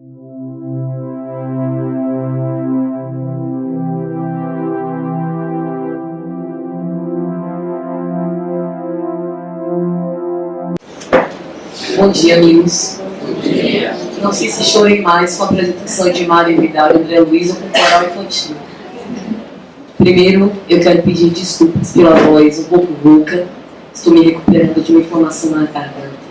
Bom dia, amigos. Bom dia. Não sei se chorei mais com a apresentação de Mário Vidal e André Luiz ou com o coral infantil. Primeiro, eu quero pedir desculpas pela voz um pouco rouca. Estou me recuperando de uma inflamação na garganta.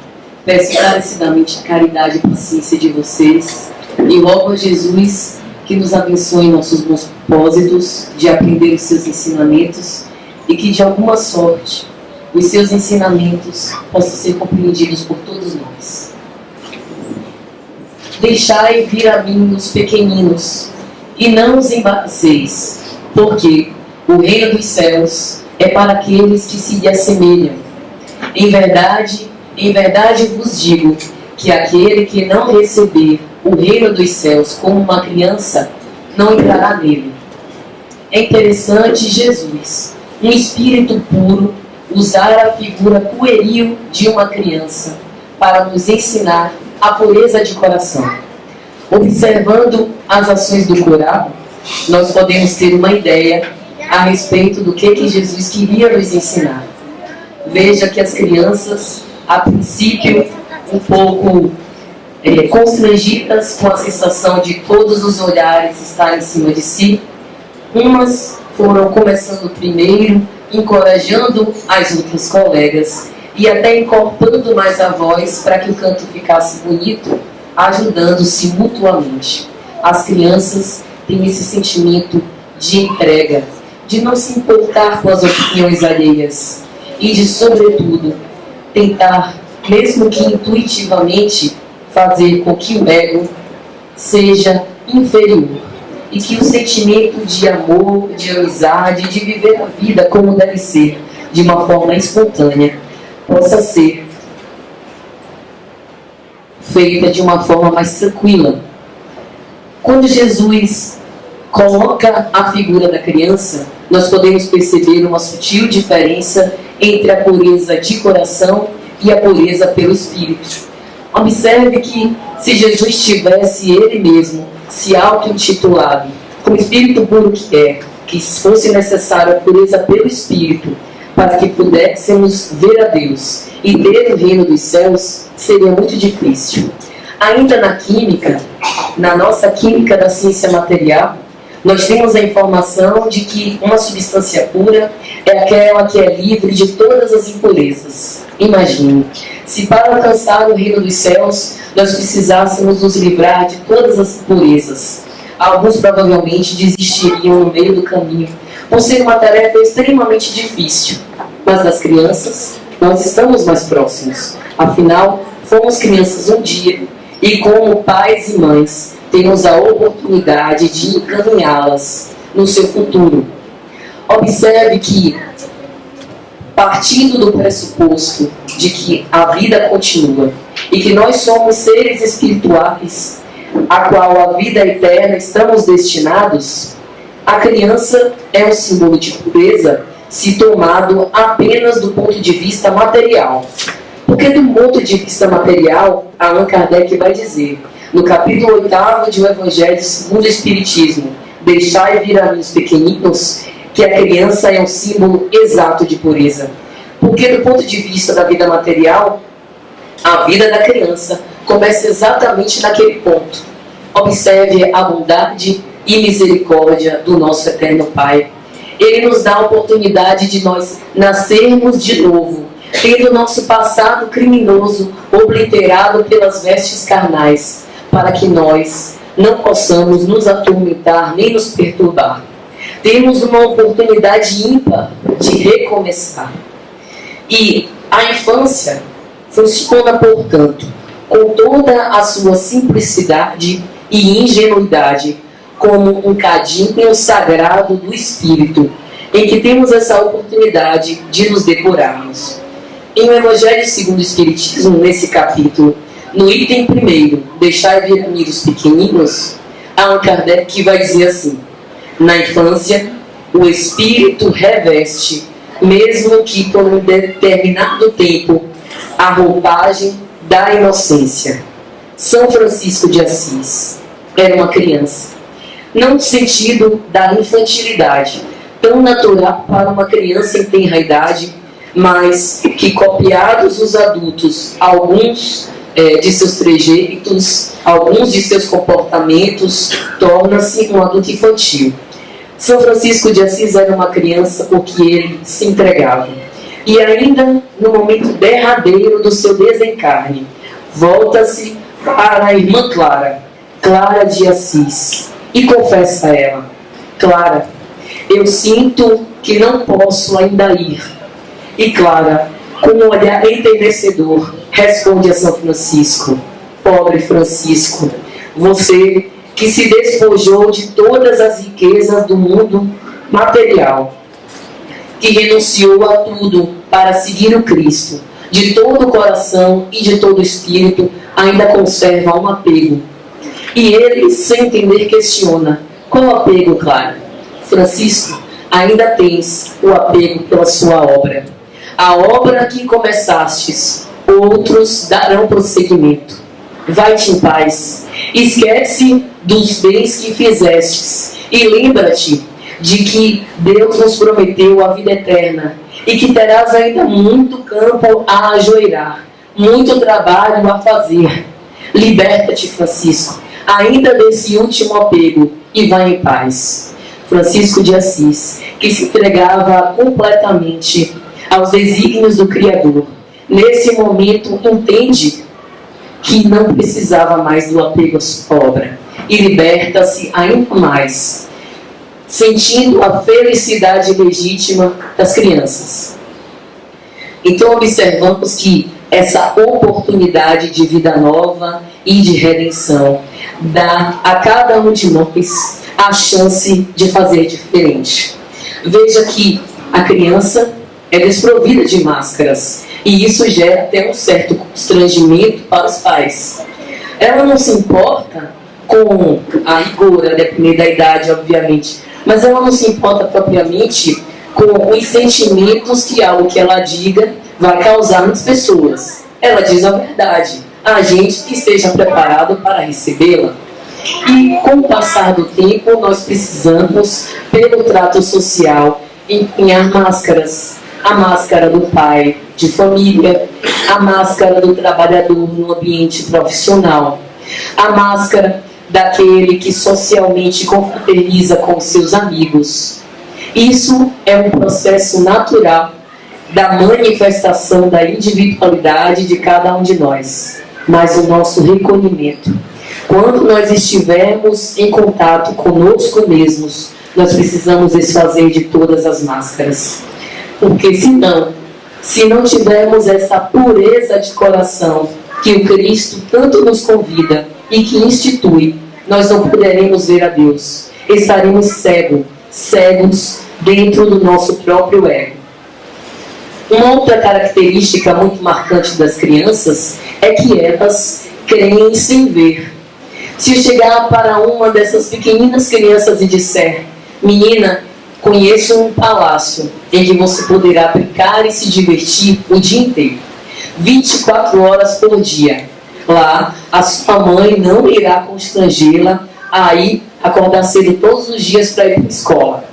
Peço encarecidamente a caridade e paciência de vocês e rogo a Jesus que nos abençoe em nossos bons propósitos de aprender os seus ensinamentos e que, de alguma sorte, os seus ensinamentos possam ser compreendidos por todos nós. Deixai vir a mim os pequeninos, e não os embaraceis, porque o reino dos céus é para aqueles que se lhe assemelham. Em verdade vos digo, que aquele que não receber o reino dos céus como uma criança, não entrará nele. É interessante Jesus, um espírito puro, usar a figura pueril de uma criança para nos ensinar a pureza de coração. Observando as ações do coral, nós podemos ter uma ideia a respeito do que Jesus queria nos ensinar. Veja que as crianças, a princípio, um pouco constrangidas com a sensação de todos os olhares estarem em cima de si, umas foram começando primeiro, encorajando as outras colegas e até encorpando mais a voz para que o canto ficasse bonito, ajudando-se mutuamente. As crianças têm esse sentimento de entrega, de não se importar com as opiniões alheias e de, sobretudo, tentar, mesmo que intuitivamente, fazer com que o ego seja inferior e que o sentimento de amor, de amizade, de viver a vida como deve ser, de uma forma espontânea, possa ser feita de uma forma mais tranquila. Quando Jesus coloca a figura da criança, nós podemos perceber uma sutil diferença entre a pureza de coração e a pureza pelo espírito. Observe que se Jesus tivesse ele mesmo se auto-intitulado como espírito puro que é, que fosse necessário a pureza pelo espírito para que pudéssemos ver a Deus e ter o reino dos céus, seria muito difícil. Ainda na química, na nossa química da ciência material, nós temos a informação de que uma substância pura é aquela que é livre de todas as impurezas. Imagine, se para alcançar o reino dos céus, nós precisássemos nos livrar de todas as impurezas. Alguns provavelmente desistiriam no meio do caminho, por ser uma tarefa extremamente difícil. Mas das crianças, nós estamos mais próximos. Afinal, fomos crianças um dia, e como pais e mães, temos a oportunidade de encaminhá-las no seu futuro. Observe que, partindo do pressuposto de que a vida continua e que nós somos seres espirituais, a qual a vida eterna estamos destinados, a criança é um símbolo de pureza se tomado apenas do ponto de vista material. Porque do ponto de vista material, Allan Kardec vai dizer, no capítulo 8 de O Evangelho segundo o Espiritismo, deixai vir a mim os pequeninos, que a criança é um símbolo exato de pureza. Porque do ponto de vista da vida material, a vida da criança começa exatamente naquele ponto. Observe a bondade e misericórdia do nosso eterno Pai. Ele nos dá a oportunidade de nós nascermos de novo, tendo nosso passado criminoso obliterado pelas vestes carnais, para que nós não possamos nos atormentar nem nos perturbar. Temos uma oportunidade ímpar de recomeçar. E a infância funciona, portanto, com toda a sua simplicidade e ingenuidade, como um cadinho sagrado do Espírito, em que temos essa oportunidade de nos depurarmos. Em O Evangelho segundo o Espiritismo, nesse capítulo, no item 1, deixai vir a mim os pequeninos, Allan Kardec vai dizer assim: na infância, o Espírito reveste, mesmo que por um determinado tempo, a roupagem da inocência. São Francisco de Assis era uma criança, não no sentido da infantilidade, tão natural para uma criança em tenra idade, mas que, copiados os adultos, alguns de seus trejeitos, alguns de seus comportamentos, torna-se um adulto infantil. São Francisco de Assis era uma criança porque ele se entregava. E ainda no momento derradeiro do seu desencarne, volta-se para a irmã Clara, Clara de Assis, e confessa a ela: Clara, eu sinto que não posso ainda ir. E Clara, com um olhar enternecedor, responde a São Francisco: pobre Francisco, você que se despojou de todas as riquezas do mundo material, que renunciou a tudo para seguir o Cristo, de todo o coração e de todo o espírito, ainda conserva um apego. E ele, sem entender, questiona: qual apego, Clara? Francisco, ainda tens o apego pela sua obra. A obra que começastes, outros darão prosseguimento. Vai-te em paz, esquece dos bens que fizestes e lembra-te de que Deus nos prometeu a vida eterna e que terás ainda muito campo a ajoelhar, muito trabalho a fazer. Liberta-te, Francisco, ainda desse último apego, e vai em paz. Francisco de Assis, que se entregava completamente aos desígnios do Criador, nesse momento entende que não precisava mais do apego à sua obra e liberta-se ainda mais, sentindo a felicidade legítima das crianças. Então observamos que essa oportunidade de vida nova e de redenção dá a cada um de nós a chance de fazer diferente. Veja que a criança é desprovida de máscaras e isso gera até um certo constrangimento para os pais. Ela não se importa com a rigor, a depender da idade, obviamente, mas ela não se importa propriamente com os sentimentos que algo que ela diga vai causar nas pessoas. Ela diz a verdade, a gente que esteja preparado para recebê-la. E com o passar do tempo, nós precisamos, pelo trato social, empenhar máscaras. A máscara do pai de família, a máscara do trabalhador no ambiente profissional, a máscara daquele que socialmente confraterniza com seus amigos. Isso é um processo natural da manifestação da individualidade de cada um de nós, mas o nosso recolhimento. Quando nós estivermos em contato conosco mesmos, nós precisamos desfazer de todas as máscaras. Porque se não tivermos essa pureza de coração que o Cristo tanto nos convida e que institui, nós não poderemos ver a Deus. Estaremos cegos dentro do nosso próprio ego. Uma outra característica muito marcante das crianças é que elas creem sem ver. Se eu chegar para uma dessas pequeninas crianças e disser: menina, conheço um palácio em que você poderá brincar e se divertir o dia inteiro, 24 horas por dia. Lá, a sua mãe não irá constrangê-la a ir acordar cedo todos os dias para ir para a escola.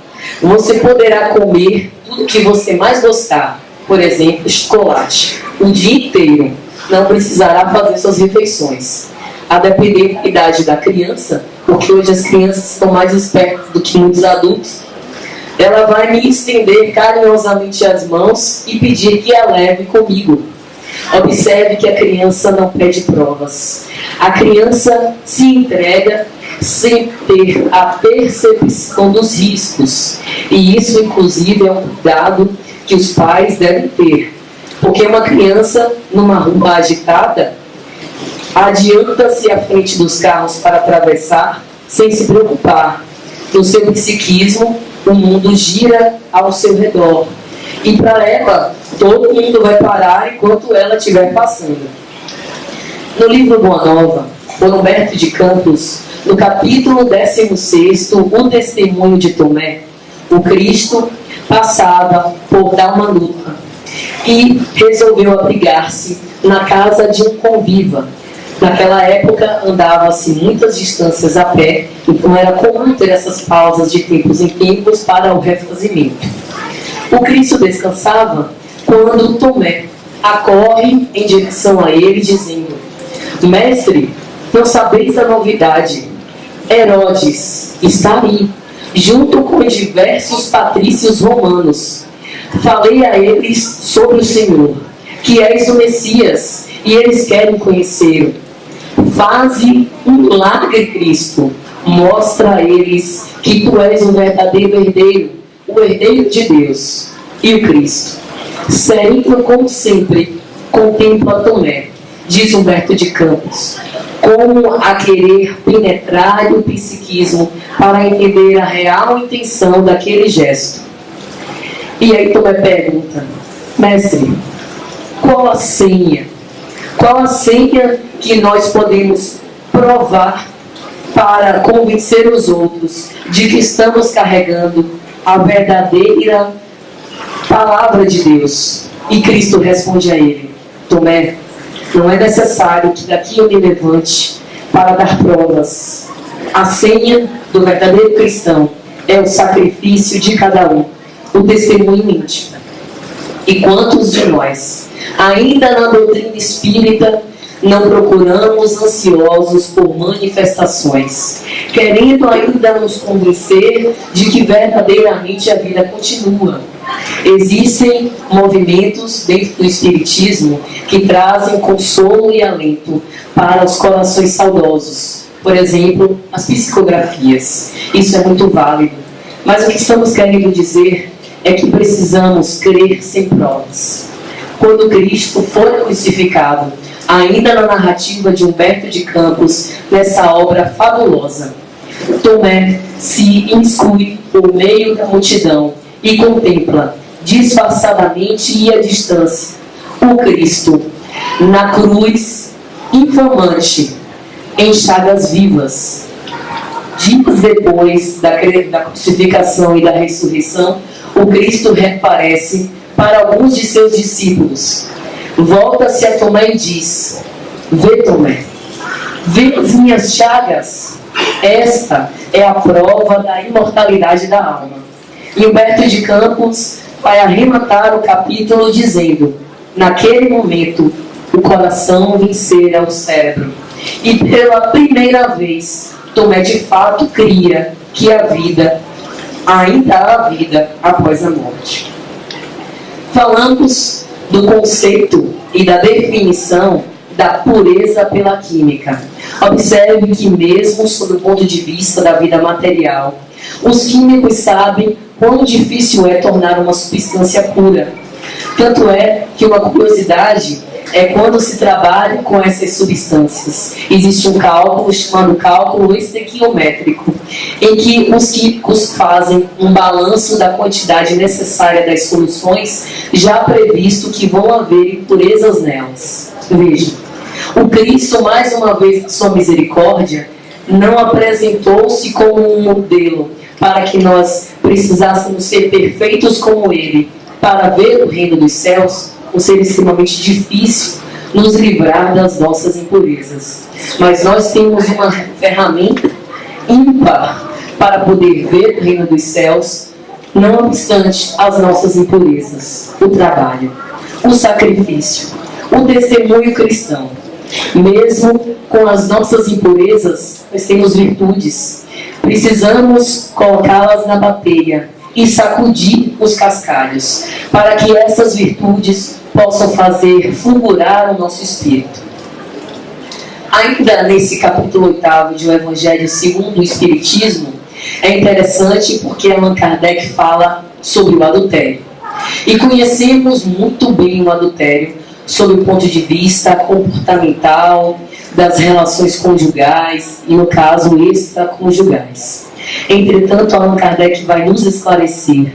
Você poderá comer tudo que você mais gostar, por exemplo, chocolate, o dia inteiro. Não precisará fazer suas refeições. A depender da idade da criança, porque hoje as crianças estão mais espertas do que muitos adultos, ela vai me estender carinhosamente as mãos e pedir que a leve comigo. Observe que a criança não pede provas. A criança se entrega sem ter a percepção dos riscos. E isso, inclusive, é um cuidado que os pais devem ter. Porque uma criança, numa rua agitada, adianta-se à frente dos carros para atravessar sem se preocupar. No seu psiquismo, o mundo gira ao seu redor. E para ela, todo mundo vai parar enquanto ela estiver passando. No livro Boa Nova, por Humberto de Campos, no capítulo 16, o testemunho de Tomé, o Cristo passava por Dalmanuta e resolveu abrigar-se na casa de um conviva, Naquela época andava-se muitas distâncias a pé, então era comum ter essas pausas de tempos em tempos para o refazimento. O Cristo descansava quando Tomé acorre em direção a ele, dizendo: Mestre, não sabeis a novidade. Herodes está aí, junto com diversos patrícios romanos. Falei a eles sobre o Senhor, que és o Messias, e eles querem conhecê-lo. Faze um milagre, Cristo. Mostra a eles que tu és o verdadeiro herdeiro, o herdeiro de Deus e o Cristo. Sereno como sempre, contempla Tomé, diz Humberto de Campos, como a querer penetrar o psiquismo para entender a real intenção daquele gesto. E aí Tomé pergunta: Mestre, qual a senha? Qual a senha que nós podemos provar para convencer os outros de que estamos carregando a verdadeira palavra de Deus? E Cristo responde a ele: Tomé, não é necessário que daqui eu me levante para dar provas. A senha do verdadeiro cristão é o sacrifício de cada um, o testemunho íntimo. E quantos de nós, ainda na doutrina espírita, não procuramos ansiosos por manifestações, querendo ainda nos convencer de que verdadeiramente a vida continua? Existem movimentos dentro do Espiritismo que trazem consolo e alento para os corações saudosos. Por exemplo, as psicografias. Isso é muito válido. Mas o que estamos querendo dizer é que precisamos crer sem provas. Quando Cristo foi crucificado, ainda na narrativa de Humberto de Campos, nessa obra fabulosa, Tomé se inscrui por meio da multidão e contempla, disfarçadamente e à distância, o Cristo na cruz infamante, em chagas vivas. Dias depois da crucificação e da ressurreição, o Cristo reaparece para alguns de seus discípulos. Volta-se a Tomé e diz: Vê, Tomé, vê as minhas chagas. Esta é a prova da imortalidade da alma. E Humberto de Campos vai arrematar o capítulo dizendo: naquele momento, o coração vencera o cérebro. E pela primeira vez, Tomé de fato cria que a vida, ainda há vida após a morte. Falamos do conceito e da definição da pureza pela química. Observe que mesmo sob o ponto de vista da vida material, os químicos sabem quão difícil é tornar uma substância pura. Tanto é que uma curiosidade é quando se trabalha com essas substâncias. Existe um cálculo chamado cálculo estequiométrico, em que os químicos fazem um balanço da quantidade necessária das soluções, já previsto que vão haver impurezas nelas. Veja, o Cristo, mais uma vez, na sua misericórdia, não apresentou-se como um modelo para que nós precisássemos ser perfeitos como Ele, para ver o reino dos céus, ou ser extremamente difícil nos livrar das nossas impurezas. Mas nós temos uma ferramenta ímpar para poder ver o reino dos céus, não obstante as nossas impurezas: o trabalho, o sacrifício, o testemunho cristão. Mesmo com as nossas impurezas, nós temos virtudes. Precisamos colocá-las na bateia e sacudir os cascalhos, para que essas virtudes possam fazer fulgurar o nosso espírito. Ainda nesse capítulo 8 de O Evangelho segundo o Espiritismo, é interessante porque Allan Kardec fala sobre o adultério. E conhecemos muito bem o adultério sob o ponto de vista comportamental, das relações conjugais e, no caso, extraconjugais. Entretanto, Allan Kardec vai nos esclarecer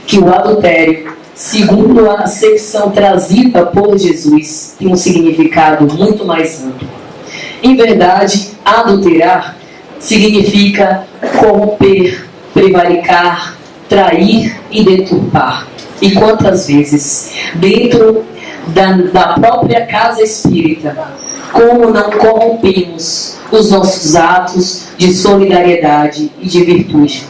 que o adultério, segundo a acepção trazida por Jesus, tem um significado muito mais amplo. Em verdade, adulterar significa corromper, prevaricar, trair e deturpar. E quantas vezes, dentro da própria casa espírita, como não corrompemos os nossos atos de solidariedade e de virtude.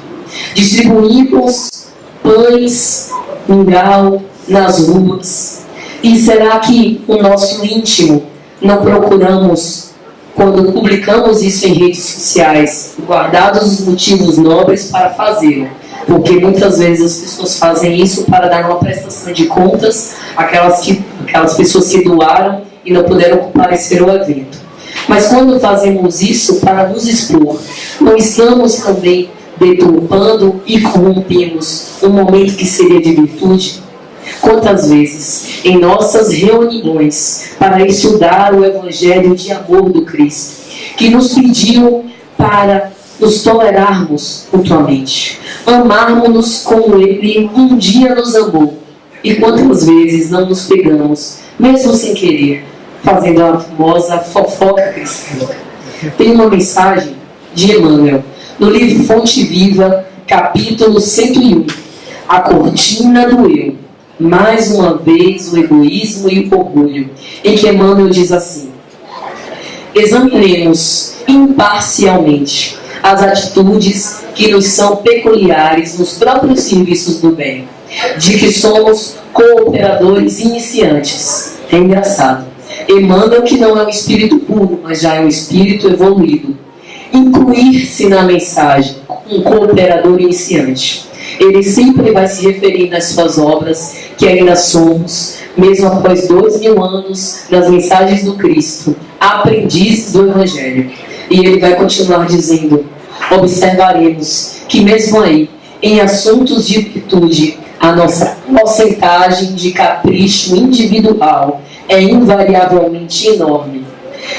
Distribuímos pães, mingau nas ruas. E será que o nosso íntimo não procuramos, quando publicamos isso em redes sociais, guardados os motivos nobres para fazê-lo? Porque muitas vezes as pessoas fazem isso para dar uma prestação de contas àquelas pessoas que doaram e não puderam comparecer ao evento. Mas quando fazemos isso para nos expor, não estamos também deturpando e corrompemos um momento que seria de virtude? Quantas vezes, em nossas reuniões para estudar o Evangelho de amor do Cristo, que nos pediu para nos tolerarmos mutuamente, amarmos-nos como Ele um dia nos amou, e quantas vezes não nos pegamos, mesmo sem querer, fazendo a famosa fofoca cristã? Tem uma mensagem de Emmanuel, no livro Fonte Viva, capítulo 101, A Cortina do Eu, mais uma vez o egoísmo e o orgulho, em que Emmanuel diz assim: examinemos imparcialmente as atitudes que nos são peculiares nos próprios serviços do bem, de que somos cooperadores iniciantes. É engraçado, Emmanuel, que não é um espírito puro, mas já é um espírito evoluído, incluir-se na mensagem um cooperador iniciante. Ele sempre vai se referir nas suas obras que ainda somos, mesmo após 2000 anos das mensagens do Cristo, aprendizes do Evangelho. E ele vai continuar dizendo: observaremos que mesmo aí, em assuntos de virtude, a nossa porcentagem de capricho individual é invariavelmente enorme.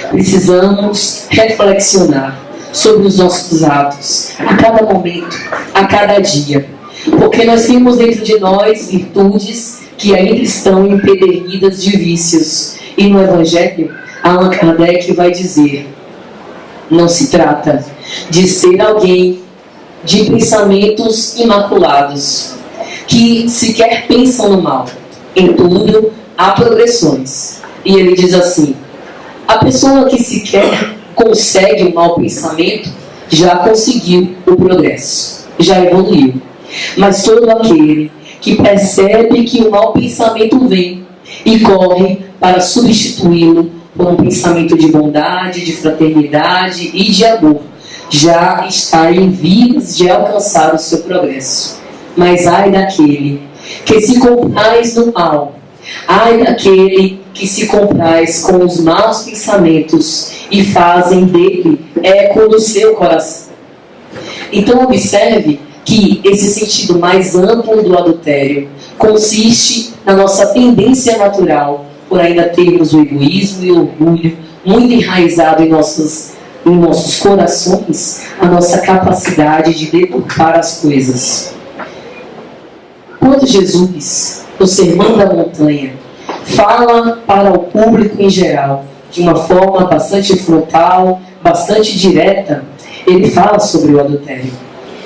Precisamos reflexionar sobre os nossos atos, a cada momento, a cada dia, porque nós temos dentro de nós virtudes que ainda estão empedernidas de vícios. E no Evangelho, Allan Kardec vai dizer: não se trata de ser alguém de pensamentos imaculados, que sequer pensam no mal. Em tudo há progressões. E ele diz assim: a pessoa que sequer consegue um mau pensamento já conseguiu o progresso, já evoluiu. Mas todo aquele que percebe que o mau pensamento vem e corre para substituí-lo por um pensamento de bondade, de fraternidade e de amor, já está em vias de alcançar o seu progresso. Mas ai daquele que se compraz no mal, ai daquele que se compraz com os maus pensamentos e fazem dele eco no seu coração. Então observe que esse sentido mais amplo do adultério consiste na nossa tendência natural por ainda termos o egoísmo e o orgulho muito enraizado em nossos corações, a nossa capacidade de deturpar as coisas. Quando Jesus, no Sermão da Montanha, fala para o público em geral, de uma forma bastante frontal, bastante direta, ele fala sobre o adultério.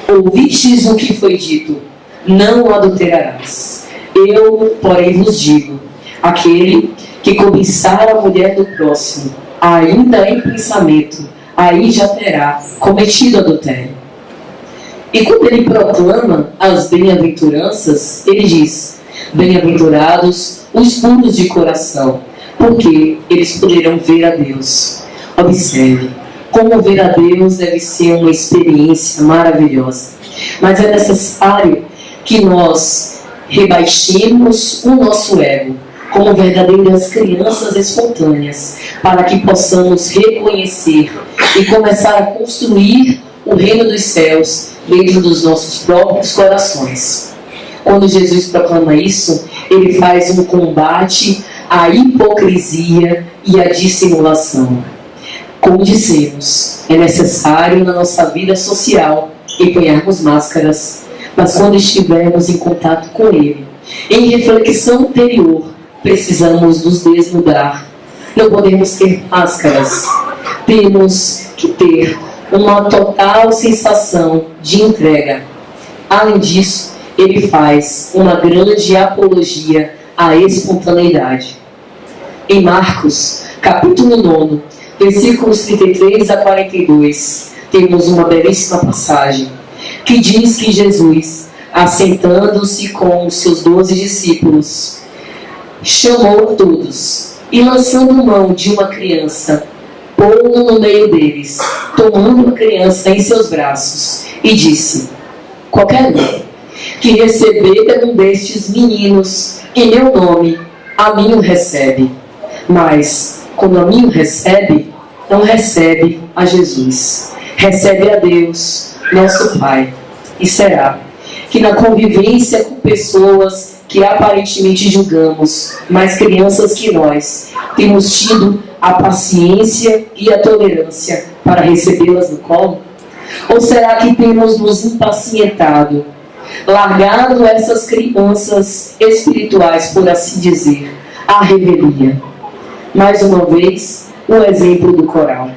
Ouvistes o que foi dito: não adulterarás. Eu, porém, vos digo: aquele que cobiçar a mulher do próximo, ainda em pensamento, aí já terá cometido adultério. E quando ele proclama as bem-aventuranças, ele diz: bem-aventurados os puros de coração, porque eles poderão ver a Deus. Observe como ver a Deus deve ser uma experiência maravilhosa. Mas é necessário que nós rebaixemos o nosso ego como verdadeiras crianças espontâneas, para que possamos reconhecer e começar a construir o reino dos céus dentro dos nossos próprios corações. Quando Jesus proclama isso, ele faz um combate à hipocrisia e à dissimulação. Como dissemos, é necessário na nossa vida social empunharmos máscaras, mas quando estivermos em contato com Ele, em reflexão interior, precisamos nos desnudar. Não podemos ter máscaras. Temos que ter uma total sensação de entrega. Além disso, ele faz uma grande apologia à espontaneidade. Em Marcos, capítulo 9, versículos 33 a 42, temos uma belíssima passagem que diz que Jesus, assentando-se com os seus 12 discípulos, chamou a todos e, lançando mão de uma criança, pô-lo no meio deles, tomando a criança em seus braços, e disse: qualquer um que receber um destes meninos em meu nome, a mim o recebe. Mas, quando a mim o recebe, não recebe a Jesus, recebe a Deus, nosso Pai. E será que na convivência com pessoas que aparentemente julgamos, mais crianças que nós, temos tido a paciência e a tolerância para recebê-las no colo? Ou será que temos nos impacientado, largado essas crianças espirituais, por assim dizer, à revelia? Mais uma vez, o exemplo do coral.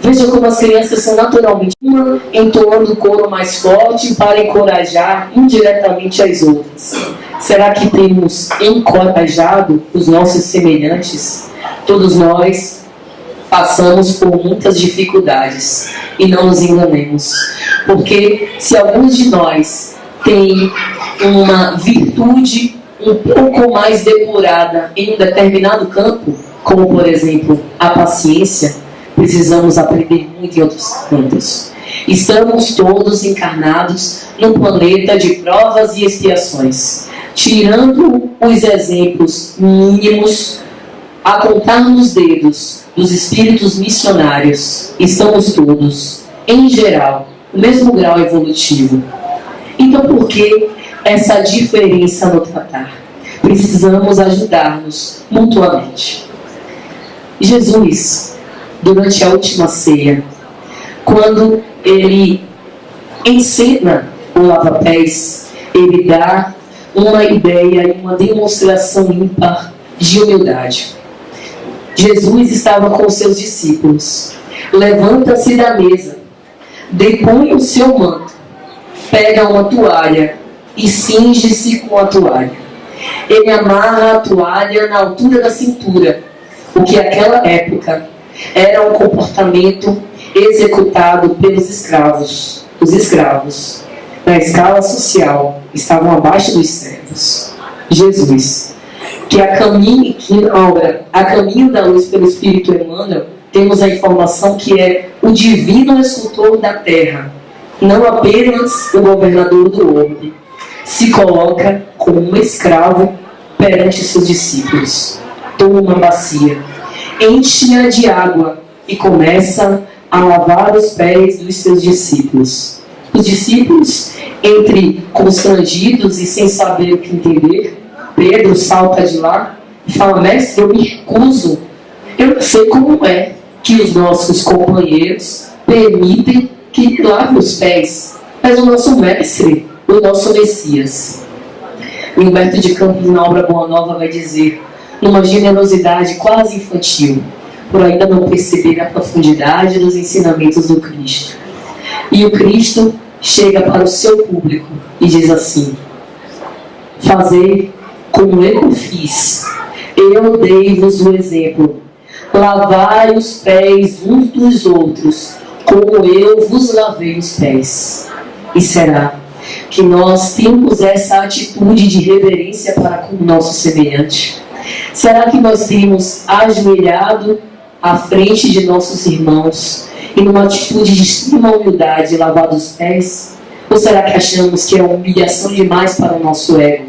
Veja como as crianças são naturalmente uma entoando o coro mais forte para encorajar indiretamente as outras. Será que temos encorajado os nossos semelhantes? Todos nós passamos por muitas dificuldades e não nos enganemos, porque se alguns de nós têm uma virtude um pouco mais depurada em um determinado campo, como por exemplo a paciência, precisamos aprender muito em outros campos. Estamos todos encarnados num planeta de provas e expiações. Tirando os exemplos mínimos, a contar nos dedos dos espíritos missionários, estamos todos, em geral, no mesmo grau evolutivo. Então, por que essa diferença no tratar? Precisamos ajudar-nos mutuamente. Jesus, durante a última ceia, quando ele ensina o lava-pés, ele dá uma ideia e uma demonstração ímpar de humildade. Jesus estava com seus discípulos. Levanta-se da mesa, depõe o seu manto, pega uma toalha e cinge-se com a toalha. Ele amarra a toalha na altura da cintura, o que naquela época era um comportamento executado pelos escravos. Os escravos, na escala social, estavam abaixo dos servos. Jesus, que a caminho da luz pelo Espírito Emmanuel, temos a informação que é o divino escultor da terra, não apenas o governador do orbe, se coloca como um escravo perante seus discípulos. Toma uma bacia, enche-a de água e começa a lavar os pés dos seus discípulos. Os discípulos, entre constrangidos e sem saber o que entender, Pedro salta de lá e fala: mestre, eu me recuso. Eu não sei como é que os nossos companheiros permitem que lave os pés, mas o nosso mestre, o nosso Messias. O Humberto de Campos, na obra Boa Nova, vai dizer, numa generosidade quase infantil, por ainda não perceber a profundidade dos ensinamentos do Cristo. E o Cristo chega para o seu público e diz assim: fazei como eu fiz, eu dei-vos o exemplo, lavai os pés uns dos outros, como eu vos lavei os pés. E será que nós temos essa atitude de reverência para com o nosso semelhante? Será que nós temos ajoelhado à frente de nossos irmãos e numa atitude de extrema humildade lavado os pés? Ou será que achamos que é uma humilhação demais para o nosso ego?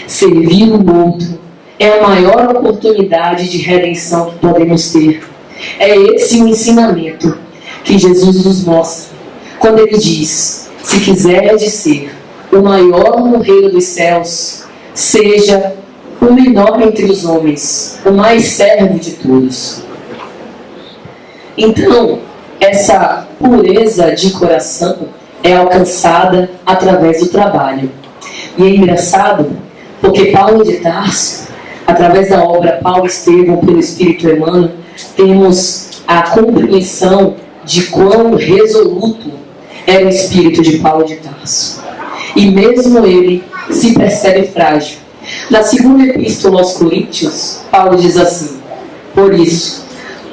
Servir o outro é a maior oportunidade de redenção que podemos ter. É esse o ensinamento que Jesus nos mostra quando ele diz: se quiseres ser o maior no reino dos céus, seja o menor entre os homens, o mais servo de todos. Então, essa pureza de coração é alcançada através do trabalho. E é engraçado, porque Paulo de Tarso, através da obra Paulo Estevão pelo Espírito Emmanuel, temos a compreensão de quão resoluto era o espírito de Paulo de Tarso. E mesmo ele se percebe frágil. Na segunda epístola aos Coríntios, Paulo diz assim: Por isso,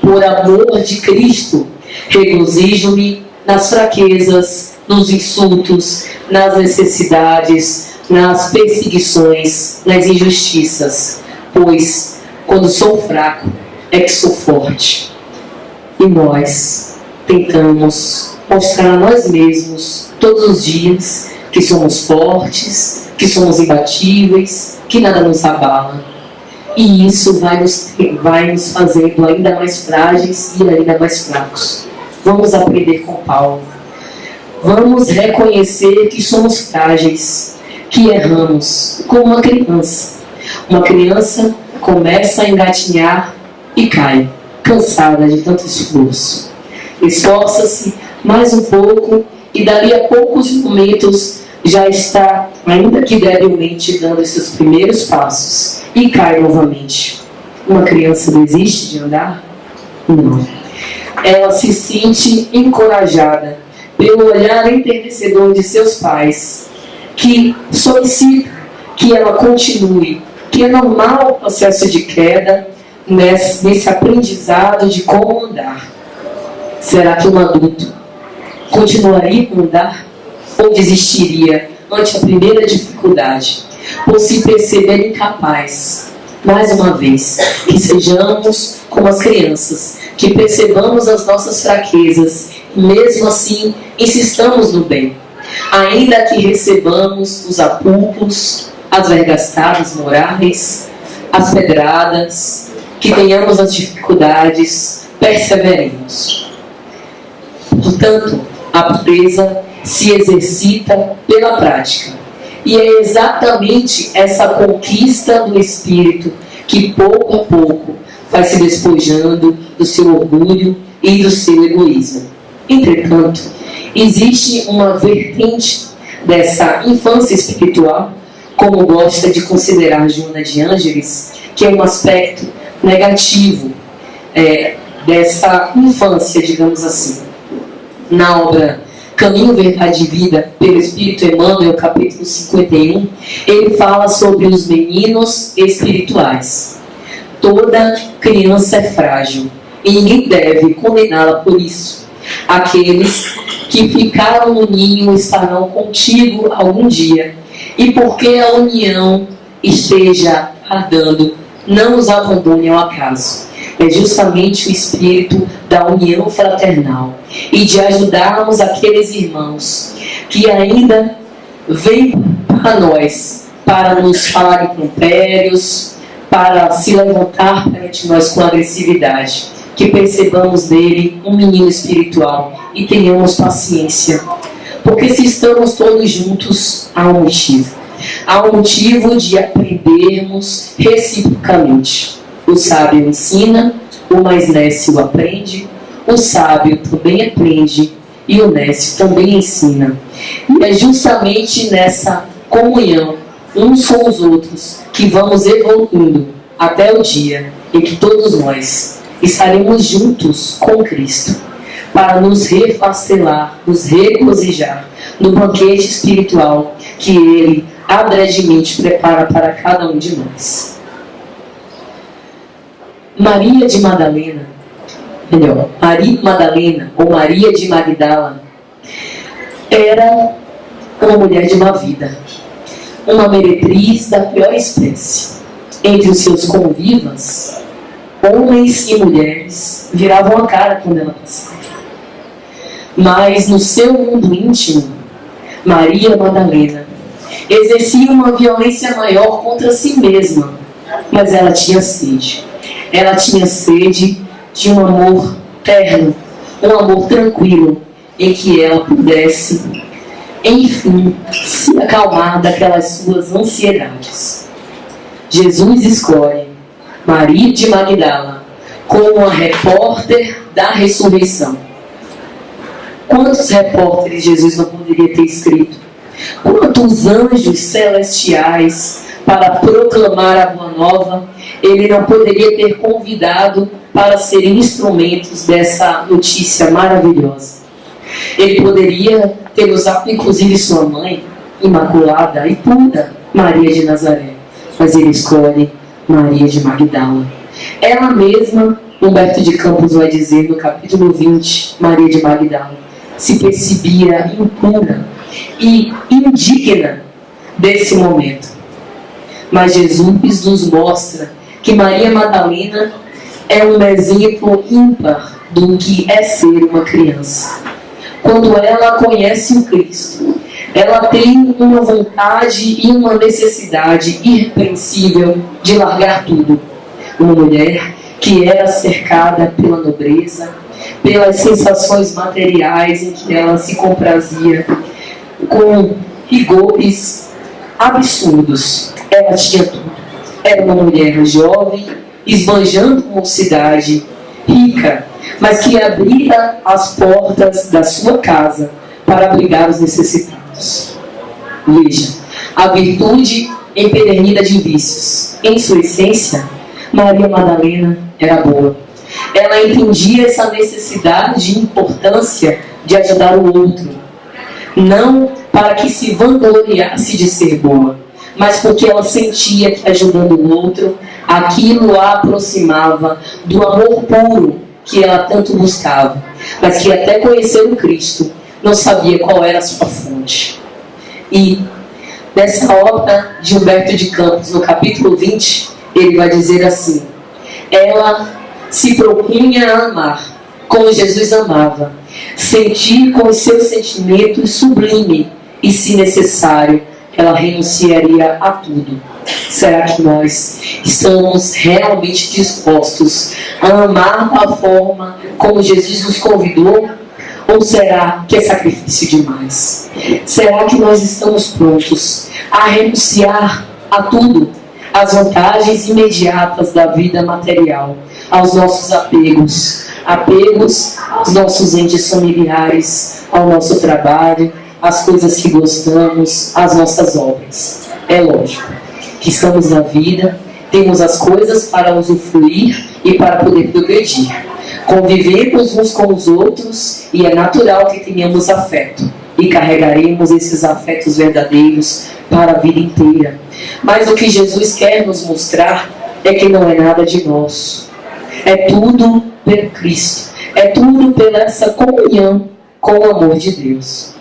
por amor de Cristo, regozijo-me nas fraquezas, nos insultos, nas necessidades, nas perseguições, nas injustiças, pois, quando sou fraco, é que sou forte. E nós tentamos mostrar a nós mesmos, todos os dias, que somos fortes, que somos imbatíveis, que nada nos abala. E isso vai nos fazendo ainda mais frágeis e ainda mais fracos. Vamos aprender com Paulo. Vamos reconhecer que somos frágeis, que erramos, como uma criança. Uma criança começa a engatinhar e cai, cansada de tanto esforço. Esforça-se mais um pouco e dali a poucos momentos já está, ainda que debilmente, dando esses primeiros passos e cai novamente. Uma criança desiste de andar? Não. Ela se sente encorajada pelo olhar enternecedor de seus pais, que solicita que ela continue, que é normal o processo de queda nesse aprendizado de como andar. Será que um adulto continuaria a andar ou desistiria ante a primeira dificuldade, por se perceber incapaz? Mais uma vez, que sejamos como as crianças, que percebamos as nossas fraquezas e mesmo assim insistamos no bem, ainda que recebamos os apupos, as vergastadas morais, as pedradas, que tenhamos as dificuldades, perseveremos. Portanto, a pureza se exercita pela prática. E é exatamente essa conquista do espírito que pouco a pouco vai se despojando do seu orgulho e do seu egoísmo. Entretanto, existe uma vertente dessa infância espiritual, como gosta de considerar Joana de Ângeles, que é um aspecto negativo dessa infância, digamos assim. Na obra Caminho, Verdade e Vida, pelo Espírito Emmanuel, capítulo 51, ele fala sobre os meninos espirituais. Toda criança é frágil e ninguém deve condená-la por isso. Aqueles que ficaram no ninho estarão contigo algum dia, e porque a união esteja ardando, não os abandone ao acaso. É justamente o espírito da união fraternal e de ajudarmos aqueles irmãos que ainda vêm para nós, para nos falar impropérios, para se levantar perante nós com agressividade, que percebamos nele um menino espiritual e tenhamos paciência. Porque se estamos todos juntos, há um motivo. Há um motivo de aprendermos reciprocamente. O sábio ensina, o mais nécio aprende, o sábio também aprende e o nécio também ensina. E é justamente nessa comunhão, uns com os outros, que vamos evoluindo até o dia em que todos nós estaremos juntos com Cristo, para nos refacelar, nos regozijar no banquete espiritual que Ele adredemente prepara para cada um de nós. Maria de Madalena, Maria Madalena ou Maria de Magdala, era uma mulher de uma vida, uma meretriz da pior espécie. Entre os seus convivas, homens e mulheres viravam a cara quando ela passava. Mas no seu mundo íntimo, Maria Madalena exercia uma violência maior contra si mesma, mas ela tinha sede. Ela tinha sede de um amor terno, um amor tranquilo, em que ela pudesse, enfim, se acalmar daquelas suas ansiedades. Jesus escolhe Maria de Magdala como a repórter da ressurreição. Quantos repórteres Jesus não poderia ter escrito? Quantos anjos celestiais para proclamar a Boa Nova ele não poderia ter convidado para serem instrumentos dessa notícia maravilhosa? Ele poderia ter usado inclusive sua mãe, imaculada e pura, Maria de Nazaré, mas ele escolhe Maria de Magdala, Ela mesma, Humberto de Campos vai dizer no capítulo 20, Maria de Magdala, se percebia impura e indigna desse momento. Mas Jesus nos mostra que Maria Madalena é um exemplo ímpar do que é ser uma criança. Quando ela conhece o Cristo, ela tem uma vontade e uma necessidade irrepreensível de largar tudo. Uma mulher que era cercada pela nobreza, pelas sensações materiais em que ela se comprazia, com rigores absurdos. Ela tinha tudo. Era uma mulher jovem, esbanjando mocidade, rica, mas que abria as portas da sua casa para abrigar os necessitados. Veja, a virtude empedernida de vícios. Em sua essência, Maria Madalena era boa. Ela entendia essa necessidade e importância de ajudar o outro. Não para que se vangloriasse de ser boa, mas porque ela sentia que ajudando o outro, aquilo a aproximava do amor puro que ela tanto buscava, mas que até conhecer o Cristo não sabia qual era a sua fonte. E nessa obra de Humberto de Campos, no capítulo 20, ele vai dizer assim: ela se propunha a amar como Jesus amava, sentir com os seus sentimentos sublime e, se necessário, ela renunciaria a tudo. Será que nós estamos realmente dispostos a amar da forma como Jesus nos convidou? Ou será que é sacrifício demais? Será que nós estamos prontos a renunciar a tudo? Às vantagens imediatas da vida material, aos nossos apegos aos nossos entes familiares, ao nosso trabalho, às coisas que gostamos, às nossas obras. É lógico que estamos na vida, temos as coisas para usufruir e para poder progredir. Convivemos uns com os outros e é natural que tenhamos afeto e carregaremos esses afetos verdadeiros para a vida inteira. Mas o que Jesus quer nos mostrar é que não é nada de nós. É tudo pelo Cristo. É tudo pela essa comunhão com o amor de Deus.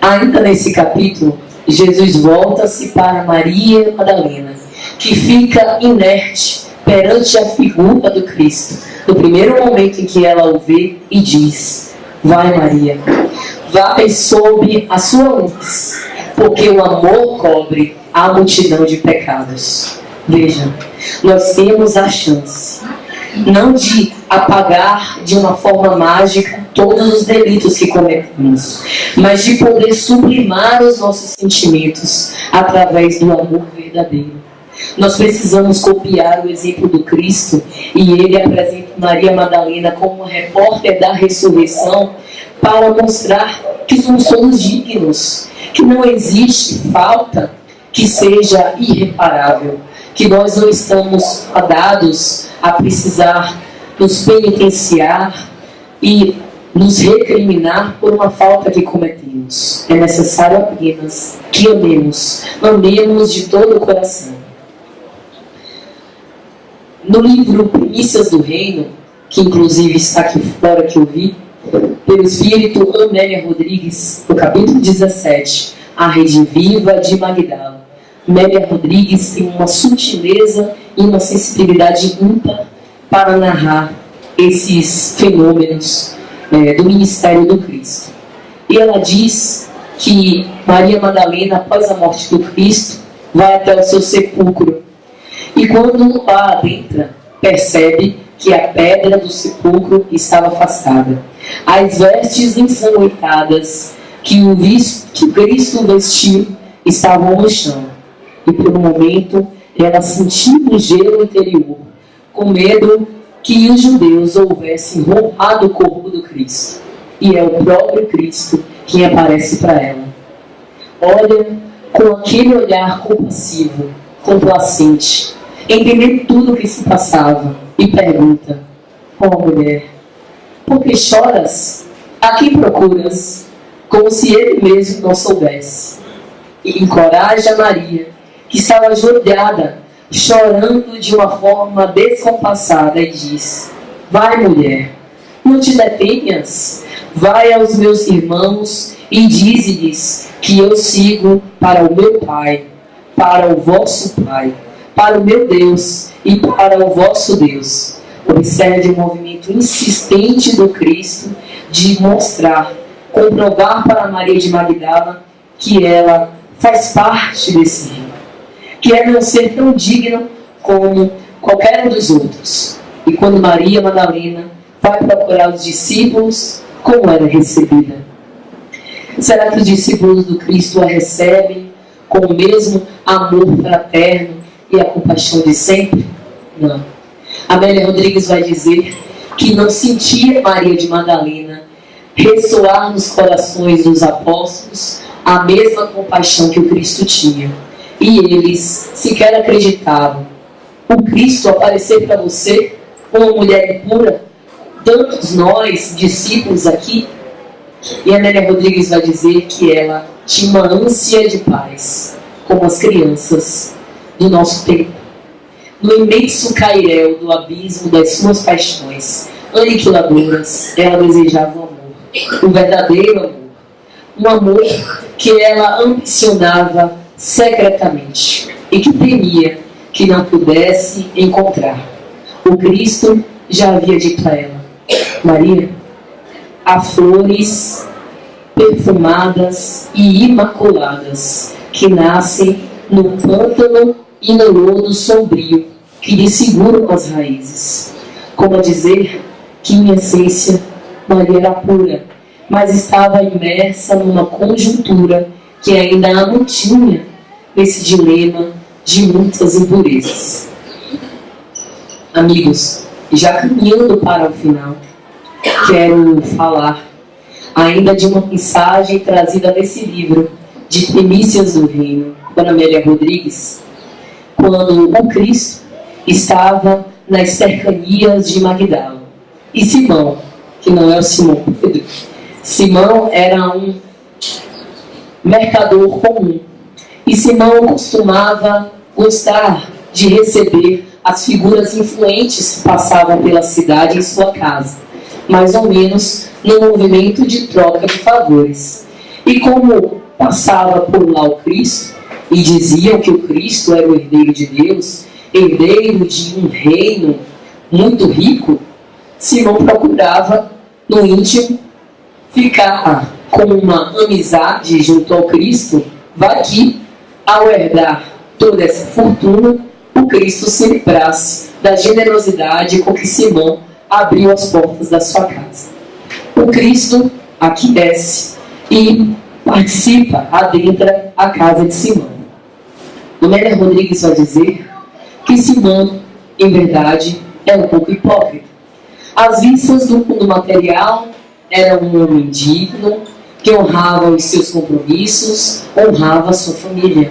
Ainda nesse capítulo, Jesus volta-se para Maria Madalena, que fica inerte perante a figura do Cristo, no primeiro momento em que ela o vê, e diz: vai, Maria, vai sob a sua luz, porque o amor cobre a multidão de pecados. Veja, nós temos a chance, não de apagar de uma forma mágica todos os delitos que cometemos, mas de poder sublimar os nossos sentimentos através do amor verdadeiro. Nós precisamos copiar o exemplo do Cristo, e ele apresenta Maria Madalena como repórter da ressurreição para mostrar que somos todos dignos, que não existe falta que seja irreparável, que nós não estamos fadados a precisar nos penitenciar e nos recriminar por uma falta que cometemos. É necessário apenas que amemos de todo o coração. No livro Primícias do Reino, que inclusive está aqui fora, que eu vi, pelo Espírito Amélia Rodrigues, no capítulo 17, A Rede Viva de Magdala, Amélia Rodrigues tem uma sutileza e uma sensibilidade ímpar para narrar esses fenômenos do ministério do Cristo. E ela diz que Maria Madalena, após a morte do Cristo, vai até o seu sepulcro. E quando lá adentra, percebe que a pedra do sepulcro estava afastada. As vestes ensanguentadas que o Cristo vestiu estavam no chão. E por um momento ela sentiu um gelo interior, com medo que os judeus houvessem roubado o corpo do Cristo. E é o próprio Cristo quem aparece para ela. Olha com aquele olhar compassivo, complacente, entendendo tudo o que se passava, e pergunta: ó mulher, por que choras? A quem procuras? Como se ele mesmo não soubesse. E encoraja Maria, que estava ajoelhada chorando de uma forma descompassada, e diz: vai, mulher, não te detenhas, vai aos meus irmãos e dize-lhes que eu sigo para o meu Pai, para o vosso Pai, para o meu Deus e para o vosso Deus. Observe o movimento insistente do Cristo de mostrar, comprovar para Maria de Magdala que ela faz parte desse reino, que é não ser tão digno como qualquer um dos outros. E quando Maria Madalena vai procurar os discípulos, como era recebida? Será que os discípulos do Cristo a recebem com o mesmo amor fraterno e a compaixão de sempre? Não. Amélia Rodrigues vai dizer que não sentia Maria de Madalena ressoar nos corações dos apóstolos a mesma compaixão que o Cristo tinha. E eles sequer acreditavam. O Cristo aparecer para você, uma mulher impura, tantos nós, discípulos aqui. E a Amélia Rodrigues vai dizer que ela tinha uma ânsia de paz, como as crianças do nosso tempo. No imenso cairel do abismo das suas paixões aniquiladoras, ela desejava o amor, o verdadeiro amor. Um amor que ela ambicionava secretamente e que temia que não pudesse encontrar. O Cristo já havia dito a ela: Maria, há flores perfumadas e imaculadas que nascem no pântano e no lodo sombrio que lhe seguram as raízes. Como a dizer que em essência Maria era pura, mas estava imersa numa conjuntura que ainda a mantinha nesse dilema de muitas impurezas. Amigos, já caminhando para o final, quero falar ainda de uma mensagem trazida nesse livro de Primícias do Reino, por Amélia Rodrigues, quando o Cristo estava nas cercanias de Magdala. E Simão, que não é o Simão Pedro, Simão era um mercador comum. E Simão costumava gostar de receber as figuras influentes que passavam pela cidade em sua casa, mais ou menos no movimento de troca de favores. E como passava por lá o Cristo, e diziam que o Cristo era o herdeiro de Deus, herdeiro de um reino muito rico, Simão procurava, no íntimo, ficar com uma amizade junto ao Cristo. Vai que, ao herdar toda essa fortuna, o Cristo se livrasse da generosidade com que Simão abriu as portas da sua casa. O Cristo aqui desce e participa, adentra a casa de Simão. Amélia Rodrigues vai dizer que Simão, em verdade, é um pouco hipócrita. Às vistas do mundo material, era um homem digno, que honrava os seus compromissos, honrava a sua família.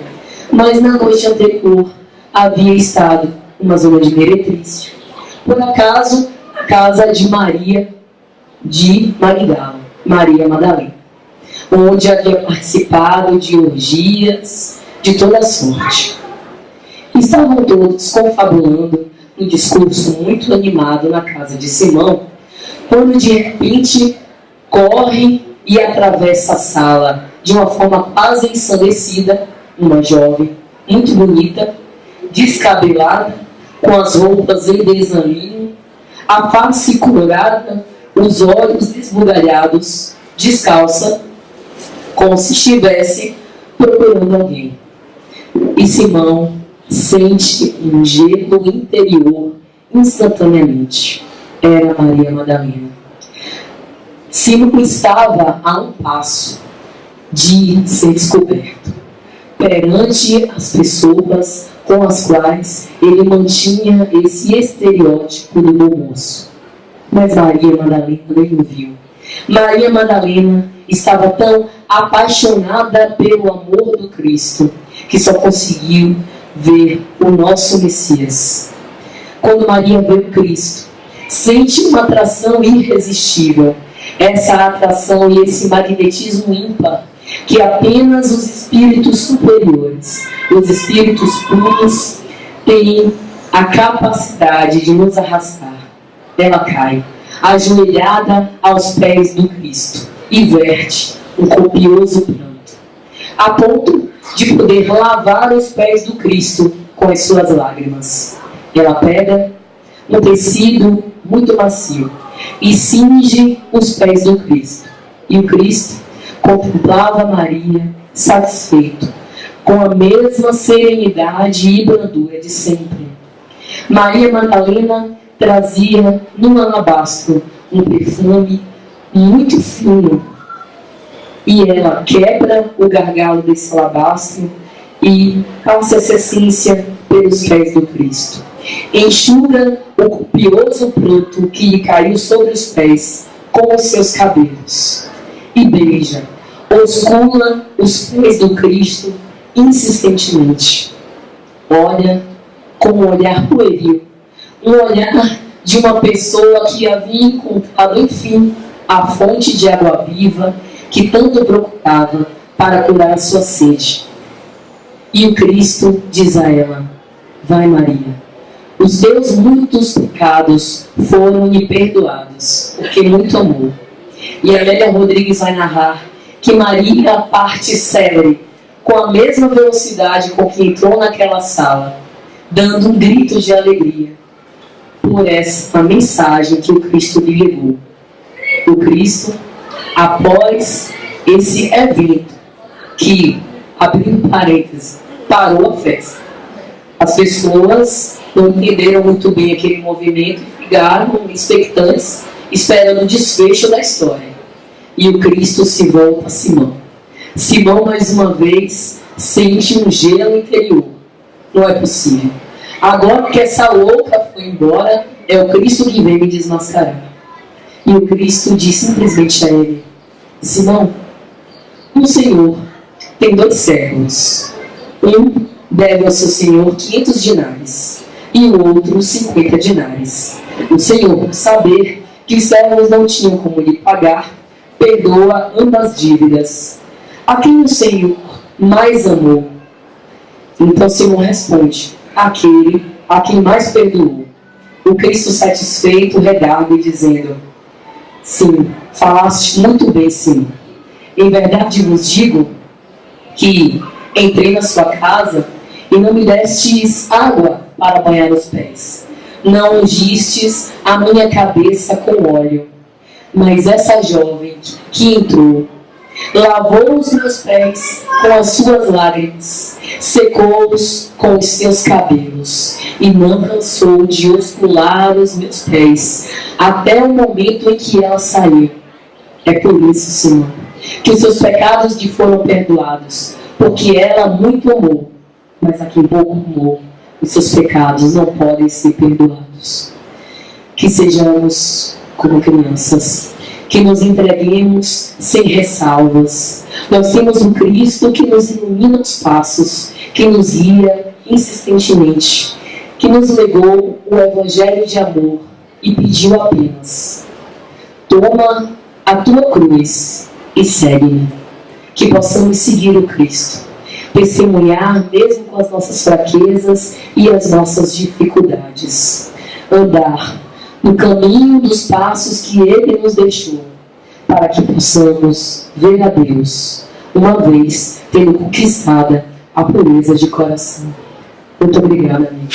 Mas na noite anterior havia estado numa zona de meretrício. Por acaso, a casa de Maria de Magdala, Maria Madalena, onde havia participado de orgias de toda sorte. Estavam todos confabulando um discurso muito animado na casa de Simão, quando de repente corre e atravessa a sala de uma forma quase ensandecida uma jovem muito bonita, descabelada, com as roupas em desalinho, a face colorada, os olhos desbugalhados, descalça, como se estivesse procurando alguém. E Simão sente um gelo interior instantaneamente. Era Maria Madalena. Simão estava a um passo de ser descoberto perante as pessoas com as quais ele mantinha esse estereótipo do bom moço. Mas Maria Madalena nem o viu. Maria Madalena estava tão apaixonada pelo amor do Cristo que só conseguiu ver o nosso Messias. Quando Maria vê o Cristo, sente uma atração irresistível. Essa atração e esse magnetismo ímpar que apenas os espíritos superiores, os espíritos puros, tem a capacidade de nos arrastar. Ela cai, ajoelhada aos pés do Cristo, e verte um copioso pranto, a ponto de poder lavar os pés do Cristo com as suas lágrimas. Ela pega um tecido muito macio e cinge os pés do Cristo. E o Cristo contemplava Maria, satisfeito, com a mesma serenidade e brandura de sempre. Maria Madalena trazia num alabastro um perfume muito fino, e ela quebra o gargalo desse alabastro e passa essa essência pelos pés do Cristo. Enxuga o copioso pranto que lhe caiu sobre os pés com os seus cabelos e beija, oscula os pés do Cristo insistentemente. Olha com um olhar pueril, um olhar de uma pessoa que havia encontrado, enfim, a fonte de água viva que tanto procurava para curar a sua sede. E o Cristo diz a ela: vai, Maria, os teus muitos pecados foram-lhe perdoados, porque muito amou. E a Amélia Rodrigues vai narrar que Maria parte célere, com a mesma velocidade com que entrou naquela sala, dando um grito de alegria por essa mensagem que o Cristo lhe levou. O Cristo, após esse evento, que, abrindo parênteses, parou a festa. As pessoas não entenderam muito bem aquele movimento e ficaram expectantes, esperando o desfecho da história. E o Cristo se volta a Simão. Simão, mais uma vez, sente um gelo interior. Não é possível. Agora que essa louca foi embora, é o Cristo que vem me desmascarar. E o Cristo diz simplesmente a ele: Simão, o Senhor tem 2 servos. Um deve ao seu senhor 500 dinares e o outro 50 dinares. O Senhor, por saber que os servos não tinham como lhe pagar, perdoa ambas dívidas. A quem o Senhor mais amou? Então Simão responde: aquele a quem mais perdoou. O Cristo satisfeito redargue dizendo: sim, falaste muito bem, Simão. Em verdade vos digo que entrei na sua casa e não me destes água para banhar os pés. Não ungistes a minha cabeça com óleo. Mas essa jovem que entrou, lavou os meus pés com as suas lágrimas, secou-os com os seus cabelos, e não cansou de oscular os meus pés, até o momento em que ela saiu. É por isso, Senhor, que os seus pecados lhe foram perdoados, porque ela muito amou, mas a quem pouco amou, os seus pecados não podem ser perdoados. Que sejamos como crianças, que nos entreguemos sem ressalvas. Nós temos um Cristo que nos ilumina os passos, que nos guia insistentemente, que nos legou o Evangelho de amor e pediu apenas: toma a tua cruz e segue-me. Que possamos seguir o Cristo, testemunhar mesmo com as nossas fraquezas e as nossas dificuldades, andar no caminho dos passos que Ele nos deixou, para que possamos ver a Deus, uma vez tendo conquistada a pureza de coração. Muito obrigada, amigo.